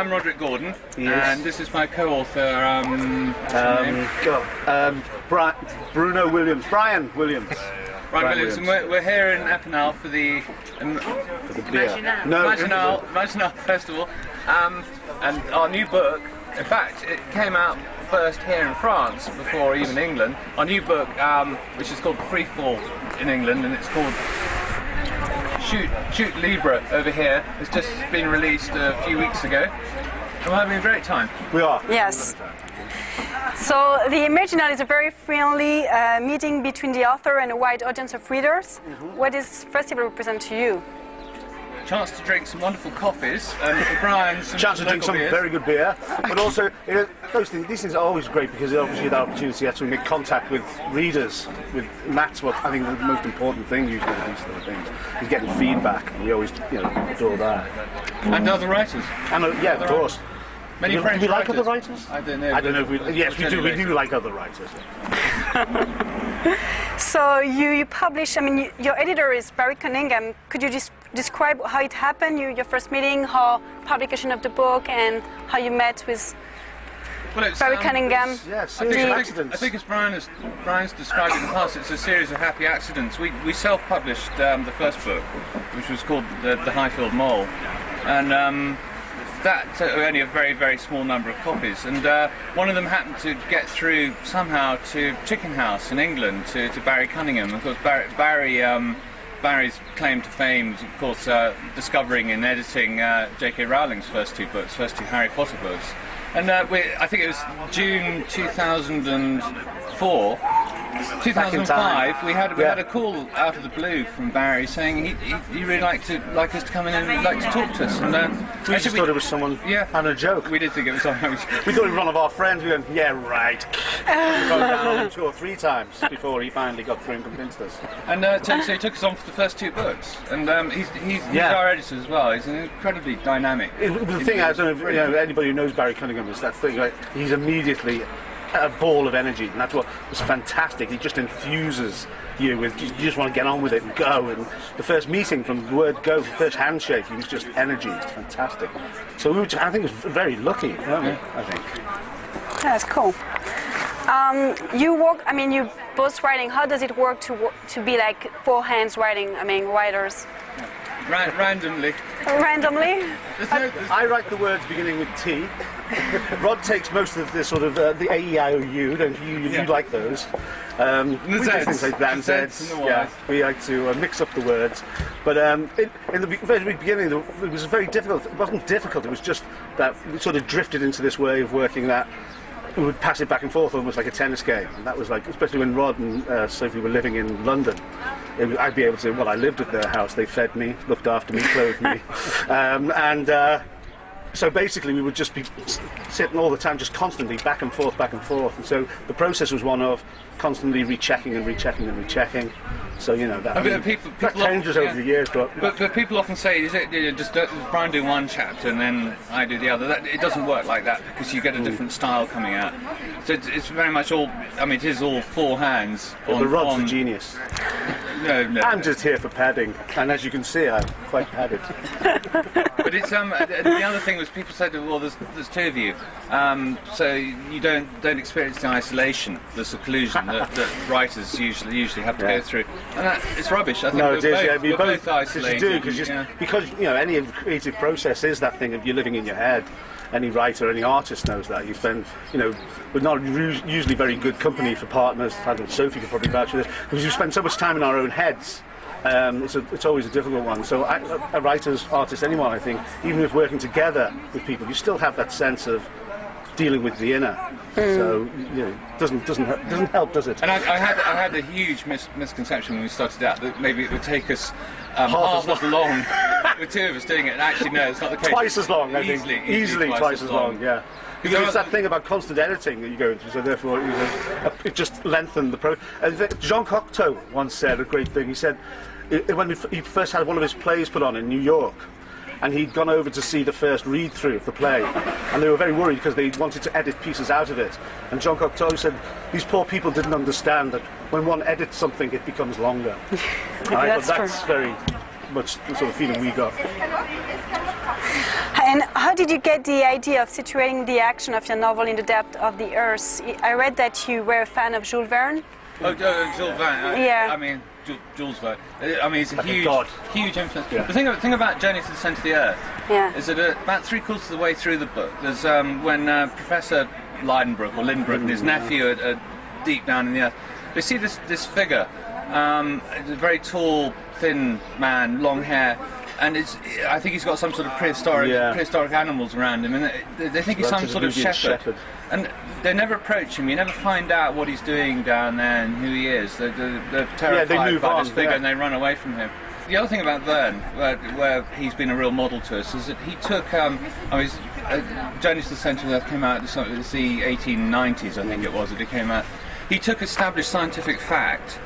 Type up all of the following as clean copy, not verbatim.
I'm Roderick Gordon, and this is my co-author, Brian Williams. Brian Williams, and we're here in Epinal for the Imaginales Festival, and our new book. In fact, it came out first here in France before even England. Our new book, which is called Free Fall in England, and it's called Shoot Libre over here. It's just been released a few weeks ago, and we're having a great time. We are. Yes. So the Imaginales is a very friendly meeting between the author and a wide audience of readers. What does this festival represent to you? Chance to drink some wonderful coffees, and for Brian, chance to drink some very good beer, but also these things are always great because obviously the opportunity to actually make contact with readers. That's what I think the most important thing usually with these sort of things is getting feedback. And we always adore that. And other writers. And of course. Many French do we like writers. other writers? I don't know. I don't know if we. Yes, we do. We do like other writers. So you publish. I mean, your editor is Barry Cunningham. Could you just describe how it happened? Your first meeting, how publication of the book, and how you met with Barry Cunningham? Yes, I think as Brian's described in the past, it's a series of happy accidents. We self-published the first book, which was called The Highfield Mole, and. That only a very, very small number of copies, and one of them happened to get through somehow to Chicken House in England to Barry Cunningham. Of course, Barry's claim to fame is, of course, discovering and editing J.K. Rowling's first two Harry Potter books. And I think it was June 2004. 2005, we had a call out of the blue from Barry saying he'd really like us to come in and like to talk to us. And we just thought it was someone having a joke. We did think it was someone. We thought it was one of our friends. We went, yeah, right. We got down 2 or 3 times before he finally got through and convinced us. And so he took us on for the first 2 books. And he's our editor as well. He's incredibly dynamic. The thing I don't know if anybody who knows Barry Cunningham is that thing. Right? He's immediately a ball of energy, and that's what was fantastic. He just infuses you with, you just want to get on with it and go. And the first meeting, from the word go, the first handshake, he was just energy. It's fantastic. So I think it was very lucky, weren't we? I think. That's cool. You both writing. How does it work to be like 4 hands writing? I mean, writers. Randomly. Randomly? I write the words beginning with T. Rod takes most of the sort of the A, E, I, O, U. Don't you like those? We do things like that. Zs. Yeah, we like to mix up the words. But in the very beginning, it was very difficult. It wasn't difficult. It was just that we sort of drifted into this way of working that. We would pass it back and forth almost like a tennis game, and that was like, especially when Rod and Sophie were living in London, I'd be able to, I lived at their house, they fed me, looked after me, clothed me, so basically we would just be sitting all the time, just constantly back and forth, and so the process was one of constantly rechecking and rechecking and rechecking. So that changes over the years, but people often say, is it just Brian do one chapter and then I do the other? It doesn't work like that because you get a different style coming out. So it's very much all. I mean, it is all 4 hands. The Rod's the genius. No. I'm just here for padding, and as you can see, I'm quite padded. But it's the other thing was people said, well, there's 2 of you, so you don't experience the isolation, the seclusion that writers usually have to go through. And it's rubbish. I think no, it is. We're both isolated. Because any creative process is that thing of you living in your head. Any writer, any artist knows that. You spend, we're not usually very good company for partners. I don't know, Sophie could probably vouch for this, because you spend so much time in our own heads. It's always a difficult one. So a writer's, artist, anyone, I think, even if working together with people, you still have that sense of dealing with the inner. So doesn't help, does it? And I had a huge misconception when we started out that maybe it would take us half as long with 2 of us doing it. And actually, no, it's not the case. Twice as long, I think. Easily twice as long. Yeah. Because it's that thing about constant editing that you go into, so therefore it just lengthened the process. And Jean Cocteau once said a great thing. He said when he first had one of his plays put on in New York, and he'd gone over to see the first read-through of the play, and they were very worried because they wanted to edit pieces out of it. And Jean Cocteau said, these poor people didn't understand that when one edits something, it becomes longer. Right? That's very much the sort of feeling we got. And how did you get the idea of situating the action of your novel in the depth of the earth? I read that you were a fan of Jules Verne. Oh, Jules Verne. Yeah. I mean, Jules Verne. I mean, he's a God. huge influence. Yeah. The thing about Journey to the Centre of the Earth is that about 3/4 of the way through the book, there's when Professor Lidenbrook or Lindbrook and his nephew are deep down in the earth, they see this figure, a very tall, thin man, long hair. And I think he's got some sort of prehistoric animals around him, and they think he's some sort of shepherd. And they never approach him. You never find out what he's doing down there and who he is. They're terrified by this figure, and they run away from him. The other thing about Verne, where he's been a real model to us, is that he took. Journey to the Centre of the Earth came out. It's the 1890s, I think it was. That it came out. He took established scientific fact.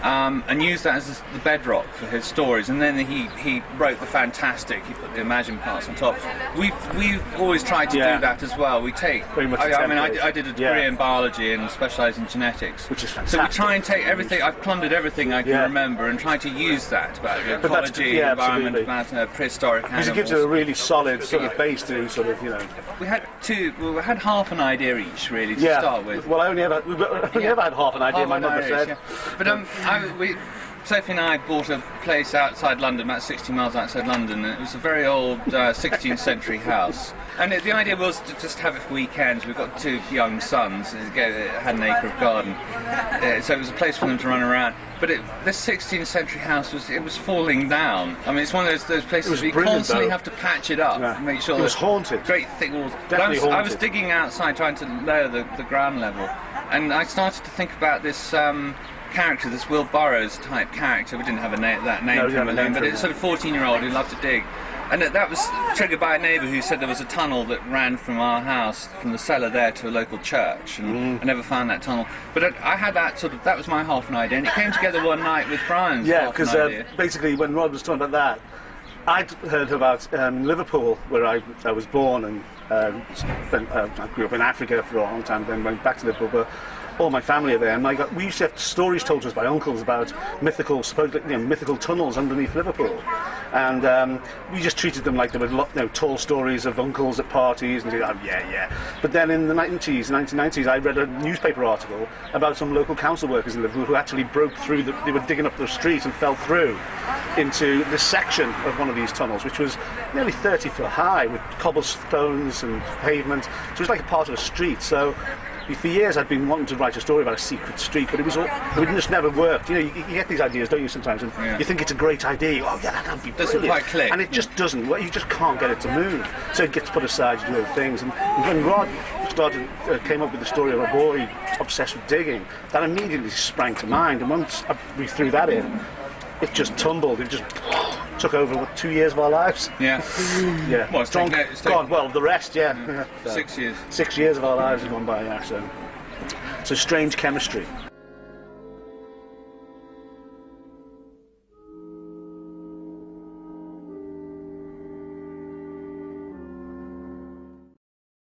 And used that as the bedrock for his stories, and then he wrote the fantastic. He put the imagined parts on top. We've always tried to do that as well. We take. I did a degree in biology and specialised in genetics, which is fantastic. So we try and take everything. I've plundered everything I can remember and try to use that about ecology, environment, about prehistoric animals. Because it gives it a really solid sort of base to sort of We had half an idea each really to start with. Well, I only ever had half an idea. My mother said. Yeah. But Sophie and I bought a place outside London, about 60 miles outside London, and it was a very old 16th century house. And the idea was to just have it for weekends. We've got 2 young sons, and it had an acre of garden, so it was a place for them to run around. But this 16th century house was falling down. I mean, it's one of those places where you constantly have to patch it up, and make sure it was haunted. Great thick walls. Definitely haunted. I was digging outside trying to lower the ground level, and I started to think about this. Character, this Will Burroughs type character. We didn't have that name for him, but it's sort of 14-year-old who loved to dig, and that was triggered by a neighbour who said there was a tunnel that ran from our house, from the cellar there to a local church, and I never found that tunnel. But I had that was my half an idea, and it came together one night with Brian's half an idea. Because basically when Rod was talking about that, I'd heard about Liverpool, where I was born, and I grew up in Africa for a long time, then went back to Liverpool, but all my family are there, and we used to have stories told to us by uncles about mythical tunnels underneath Liverpool, and we just treated them like they were tall stories of uncles at parties, and But then in the 1990s, I read a newspaper article about some local council workers in Liverpool who actually broke through. They were digging up the street and fell through into this section of one of these tunnels, which was nearly 30 foot high with cobblestones and pavement. So it was like a part of a street. So for years I'd been wanting to write a story about a secret street, but it just never worked. You get these ideas, don't you, sometimes, and you think it's a great idea. Oh yeah, that'd be brilliant. Doesn't quite click. And it just doesn't. You just can't get it to move. So it gets put aside to do other things. And when Rod came up with the story of a boy obsessed with digging, that immediately sprang to mind. And once we threw that in, it just tumbled. It just took over 2 years of our lives. Yeah. Yeah. Well, it's gone. Well, the rest, So 6 years. 6 years of our lives have gone by, So strange chemistry.